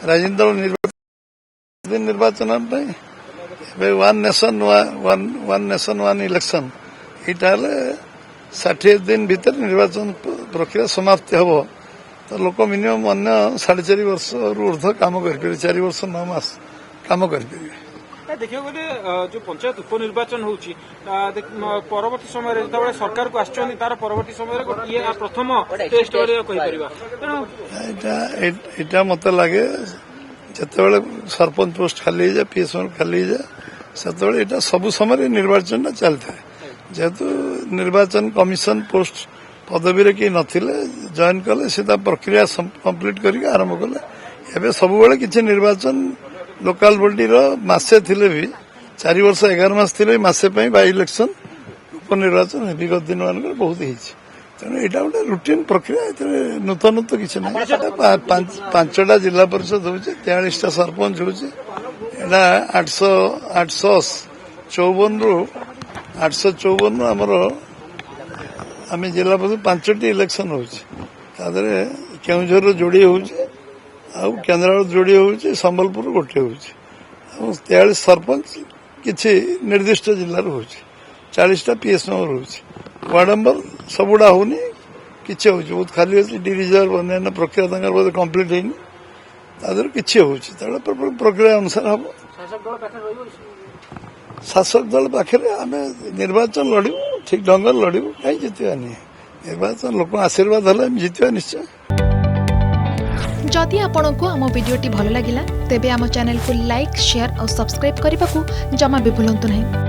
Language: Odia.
ରାଜନୀତି ଦଳ ନିର୍ବାଚନ ପାଇଁ ଏବେ ୱାନ୍ ନେସନ ୱାନ୍ ଇଲେକ୍ସନ ଏଇଟା ହେଲେ 60 ଦିନ ଭିତରେ ନିର୍ବାଚନ ପ୍ରକ୍ରିୟା ସମାପ୍ତି ହେବ ତ ଲୋକ ମିନିମମ୍ ଅନ୍ୟ 4.5 ବର୍ଷରୁ ଉର୍ଦ୍ଧ୍ୱ କାମ କରିପାରିବେ 4 ବର୍ଷ 9 ମାସ କାମ କରିପାରିବେ। ଦେଖିବାକୁ ଗଲେ ଯୋଉ ପଞ୍ଚାୟତ ଉପନିର୍ବାଚନ ହଉଛି ପରବର୍ତ୍ତୀ ସମୟରେ ଯେତେବେଳେ ସରକାରକୁ ଆସିଛନ୍ତି ତାର ପରବର୍ତ୍ତୀ ସମୟରେ ଇଏ ପ୍ରଥମ ଟେଷ୍ଟ କହିପାରିବା। ତେଣୁ ଏଇଟା ମତେ ଲାଗେ ଯେତେବେଳେ ସରପଞ୍ଚ ପୋଷ୍ଟ ଖାଲି ହେଇଯାଏ ପିଏସ୍ଏମ୍ ଖାଲି ହେଇଯାଏ ସେତେବେଳେ ଏଇଟା ସବୁ ସମୟରେ ନିର୍ବାଚନଟା ଚାଲିଥାଏ ଯେହେତୁ ନିର୍ବାଚନ କମିଶନ ପୋଷ୍ଟ ପଦବୀରେ କେହି ନଥିଲେ ଜଏନ୍ କଲେ ସେ ତା ପ୍ରକ୍ରିୟା କମ୍ପ୍ଲିଟ୍ କରିକି ଆରମ୍ଭ କଲେ। ଏବେ ସବୁବେଳେ କିଛି ନିର୍ବାଚନ ଲୋକାଲ ବଡିର ମାସେ ଥିଲେ ବି 4 ବର୍ଷ 11 ମାସ ଥିଲେ ମାସେ ପାଇଁ ବାଇ ଇଲେକ୍ସନ ଉପନିର୍ବାଚନ ବିଗତ ଦିନ ମାନଙ୍କରେ ବହୁତ ହେଇଛି। ତେଣୁ ଏଇଟା ଗୋଟେ ରୁଟିନ ପ୍ରକ୍ରିୟା ଏଥିରେ ନୂତନତ୍ୱ କିଛି ନାହିଁ। 5ଟା ଜିଲ୍ଲା ପରିଷଦ ହଉଛି 43ଟା ସରପଞ୍ଚ ହଉଛି ଏଇଟା 854ରୁ ଆମର ଆମେ ଜିଲ୍ଲା ପରିଷଦ 5ଟି ଇଲେକ୍ସନ ହଉଛି ତା ଦେହରେ କେଉଁଝରରୁ ଯୋଡିଏ ହଉଛି ଆଉ କେନ୍ଦ୍ରାପଡ଼ା ଯୋଡିଏ ହଉଛି ସମ୍ବଲପୁର ଗୋଟିଏ ହଉଛି ଆଉ 43 ସରପଞ୍ଚ କିଛି ନିର୍ଦ୍ଦିଷ୍ଟ ଜିଲ୍ଲାରୁ ହଉଛି 40ଟା ପିଏସ୍ଏମ୍ ରହୁଛି ୱାର୍ଡ ମେମ୍ବର ସବୁଗୁଡା ହଉନି କିଛି ହଉଛି ବହୁତ ଖାଲି ଅଛି ଡିରିଜର୍ଭ ଅନ୍ୟାନ୍ୟ ପ୍ରକ୍ରିୟା ତାଙ୍କର ବୋଧେ କମ୍ପ୍ଲିଟ୍ ହେଇନି ତା ଦେହରେ କିଛି ହଉଛି ତେଣୁ ପ୍ରକ୍ରିୟା ଅନୁସାରେ ହବ। ଶାସକ ଦଳ ପାଖରେ ଆମେ ନିର୍ବାଚନ ଲଢିବୁ ଠିକ ଢଙ୍ଗରେ ଲଢିବୁ କାହିଁ ଜିତିବାନି ନିର୍ବାଚନ ଲୋକଙ୍କ ଆଶୀର୍ବାଦ ହେଲେ ଆମେ ଜିତିବା ନିଶ୍ଚୟ। जदि आपंक आम भिडी भल लगा तेब आम चैनल को लाइक शेयर और सब्सक्राइब करने को जमा भी भूलु नहीं।